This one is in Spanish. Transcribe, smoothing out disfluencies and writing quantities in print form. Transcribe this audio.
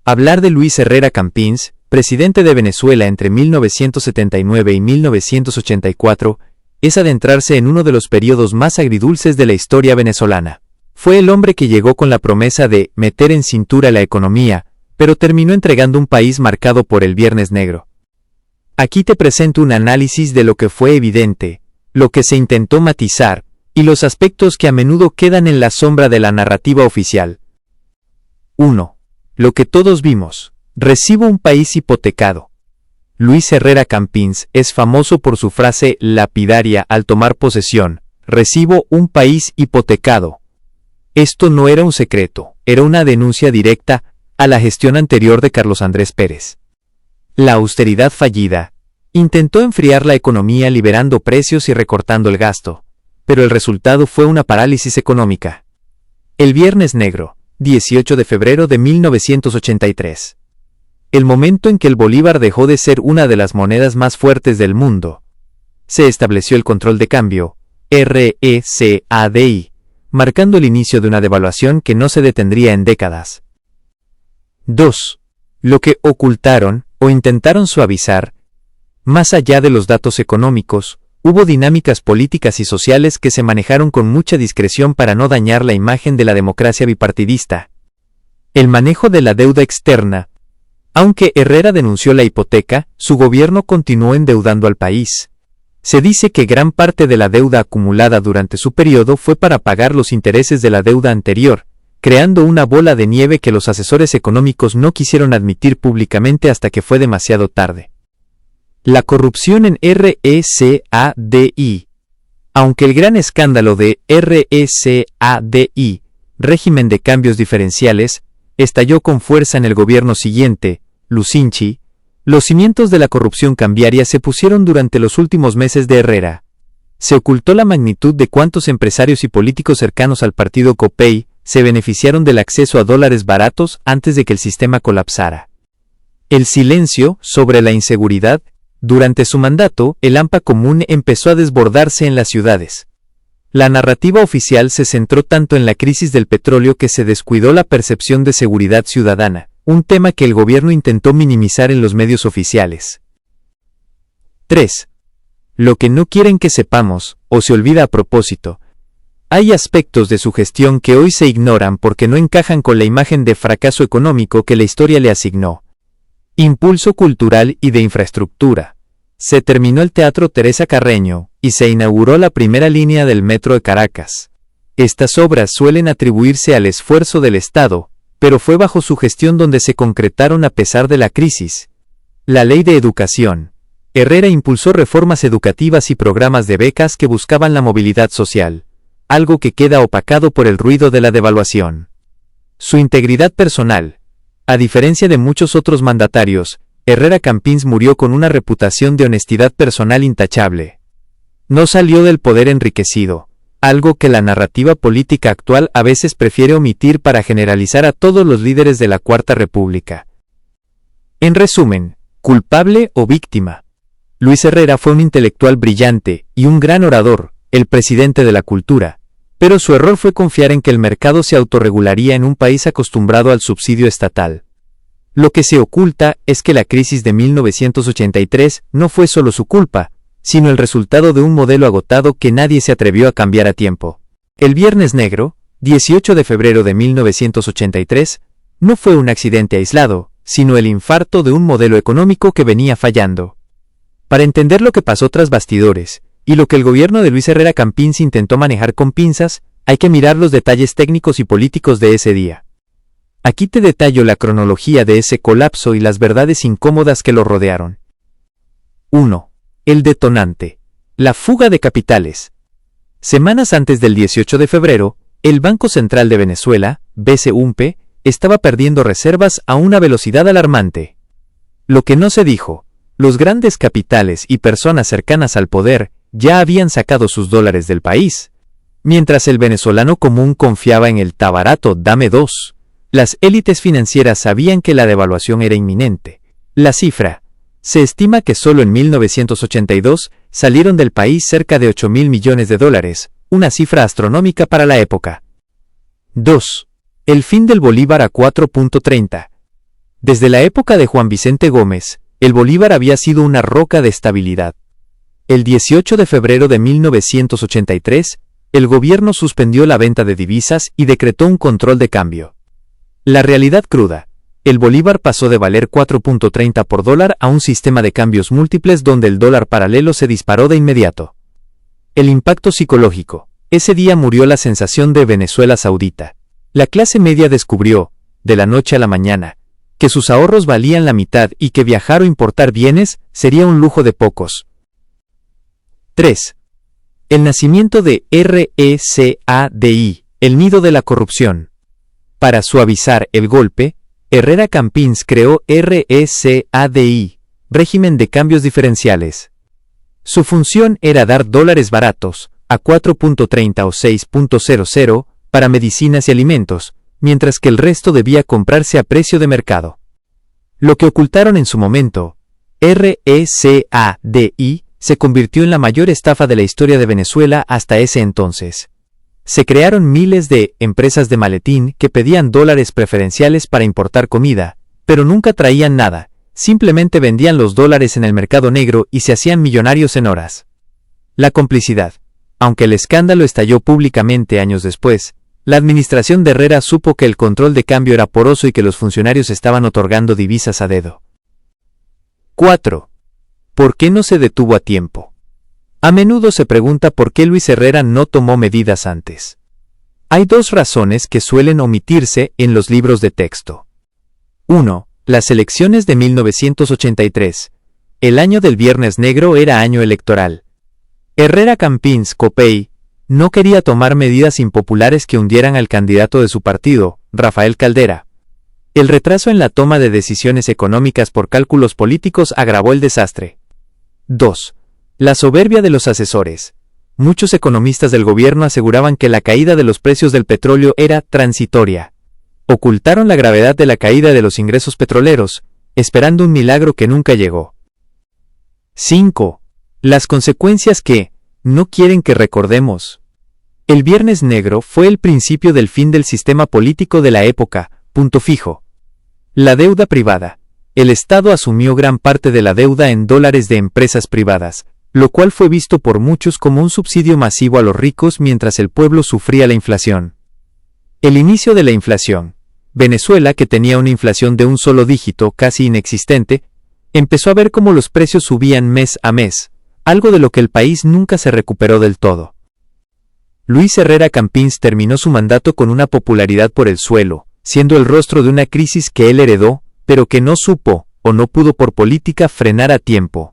Hablar de Luis Herrera Campins, presidente de Venezuela entre 1979 y 1984, es adentrarse en uno de los periodos más agridulces de la historia venezolana. Fue el hombre que llegó con la promesa de meter en cintura la economía, pero terminó entregando un país marcado por el Viernes Negro. Aquí te presento un análisis de lo que fue evidente, lo que se intentó matizar, y los aspectos que a menudo quedan en la sombra de la narrativa oficial. 1. Lo que todos vimos. Recibo un país hipotecado. Luis Herrera Campins es famoso por su frase lapidaria al tomar posesión: recibo un país hipotecado. Esto no era un secreto, era una denuncia directa a la gestión anterior de Carlos Andrés Pérez. La austeridad fallida intentó enfriar la economía liberando precios y recortando el gasto, pero el resultado fue una parálisis económica. El Viernes Negro, 18 de febrero de 1983. El momento en que el bolívar dejó de ser una de las monedas más fuertes del mundo. Se estableció el control de cambio, RECADI, marcando el inicio de una devaluación que no se detendría en décadas. 2. Lo que ocultaron o intentaron suavizar. Más allá de los datos económicos, hubo dinámicas políticas y sociales que se manejaron con mucha discreción para no dañar la imagen de la democracia bipartidista. El manejo de la deuda externa. Aunque Herrera denunció la hipoteca, su gobierno continuó endeudando al país. Se dice que gran parte de la deuda acumulada durante su periodo fue para pagar los intereses de la deuda anterior, creando una bola de nieve que los asesores económicos no quisieron admitir públicamente hasta que fue demasiado tarde. La corrupción en RECADI. Aunque el gran escándalo de RECADI, régimen de cambios diferenciales, estalló con fuerza en el gobierno siguiente, Lucinchi, los cimientos de la corrupción cambiaria se pusieron durante los últimos meses de Herrera. Se ocultó la magnitud de cuántos empresarios y políticos cercanos al partido Copey se beneficiaron del acceso a dólares baratos antes de que el sistema colapsara. El silencio sobre la inseguridad. Durante su mandato, el hampa común empezó a desbordarse en las ciudades. La narrativa oficial se centró tanto en la crisis del petróleo que se descuidó la percepción de seguridad ciudadana, un tema que el gobierno intentó minimizar en los medios oficiales. 3. Lo que no quieren que sepamos, o se olvida a propósito. Hay aspectos de su gestión que hoy se ignoran porque no encajan con la imagen de fracaso económico que la historia le asignó. Impulso cultural y de infraestructura. Se terminó el Teatro Teresa Carreño, y se inauguró la primera línea del metro de Caracas. Estas obras suelen atribuirse al esfuerzo del Estado, pero fue bajo su gestión donde se concretaron a pesar de la crisis. La Ley de Educación. Herrera impulsó reformas educativas y programas de becas que buscaban la movilidad social, algo que queda opacado por el ruido de la devaluación. Su integridad personal. A diferencia de muchos otros mandatarios, Herrera Campins murió con una reputación de honestidad personal intachable. No salió del poder enriquecido, algo que la narrativa política actual a veces prefiere omitir para generalizar a todos los líderes de la Cuarta República. En resumen, ¿culpable o víctima? Luis Herrera fue un intelectual brillante y un gran orador, el presidente de la cultura, pero su error fue confiar en que el mercado se autorregularía en un país acostumbrado al subsidio estatal. Lo que se oculta es que la crisis de 1983 no fue solo su culpa, sino el resultado de un modelo agotado que nadie se atrevió a cambiar a tiempo. El Viernes Negro, 18 de febrero de 1983, no fue un accidente aislado, sino el infarto de un modelo económico que venía fallando. Para entender lo que pasó tras bastidores, y lo que el gobierno de Luis Herrera Campins intentó manejar con pinzas, hay que mirar los detalles técnicos y políticos de ese día. Aquí te detallo la cronología de ese colapso y las verdades incómodas que lo rodearon. 1. El detonante. La fuga de capitales. Semanas antes del 18 de febrero, el Banco Central de Venezuela, BCUNPE, estaba perdiendo reservas a una velocidad alarmante. Lo que no se dijo, los grandes capitales y personas cercanas al poder ya habían sacado sus dólares del país. Mientras el venezolano común confiaba en el tabarato dame dos, las élites financieras sabían que la devaluación era inminente. La cifra. Se estima que solo en 1982 salieron del país cerca de 8.000 millones de dólares, una cifra astronómica para la época. 2. El fin del bolívar a 4.30. Desde la época de Juan Vicente Gómez, el bolívar había sido una roca de estabilidad. El 18 de febrero de 1983, el gobierno suspendió la venta de divisas y decretó un control de cambio. La realidad cruda: el bolívar pasó de valer 4.30 por dólar a un sistema de cambios múltiples donde el dólar paralelo se disparó de inmediato. El impacto psicológico: ese día murió la sensación de Venezuela Saudita. La clase media descubrió, de la noche a la mañana, que sus ahorros valían la mitad y que viajar o importar bienes sería un lujo de pocos. 3. El nacimiento de RECADI, el nido de la corrupción. Para suavizar el golpe, Herrera Campins creó RECADI, régimen de cambios diferenciales. Su función era dar dólares baratos, a 4.30 o 6.00, para medicinas y alimentos, mientras que el resto debía comprarse a precio de mercado. Lo que ocultaron en su momento, RECADI, se convirtió en la mayor estafa de la historia de Venezuela hasta ese entonces. Se crearon miles de empresas de maletín que pedían dólares preferenciales para importar comida, pero nunca traían nada, simplemente vendían los dólares en el mercado negro y se hacían millonarios en horas. La complicidad. Aunque el escándalo estalló públicamente años después, la administración de Herrera supo que el control de cambio era poroso y que los funcionarios estaban otorgando divisas a dedo. 4. ¿Por qué no se detuvo a tiempo? A menudo se pregunta por qué Luis Herrera no tomó medidas antes. Hay dos razones que suelen omitirse en los libros de texto. 1. Las elecciones de 1983. El año del Viernes Negro era año electoral. Herrera Campins Copey no quería tomar medidas impopulares que hundieran al candidato de su partido, Rafael Caldera. El retraso en la toma de decisiones económicas por cálculos políticos agravó el desastre. 2. La soberbia de los asesores. Muchos economistas del gobierno aseguraban que la caída de los precios del petróleo era transitoria. Ocultaron la gravedad de la caída de los ingresos petroleros, esperando un milagro que nunca llegó. 5. Las consecuencias que no quieren que recordemos. El Viernes Negro fue el principio del fin del sistema político de la época, punto fijo. La deuda privada. El Estado asumió gran parte de la deuda en dólares de empresas privadas, lo cual fue visto por muchos como un subsidio masivo a los ricos mientras el pueblo sufría la inflación. El inicio de la inflación. Venezuela, que tenía una inflación de un solo dígito casi inexistente, empezó a ver cómo los precios subían mes a mes, algo de lo que el país nunca se recuperó del todo. Luis Herrera Campins terminó su mandato con una popularidad por el suelo, siendo el rostro de una crisis que él heredó, pero que no supo, o no pudo por política frenar a tiempo.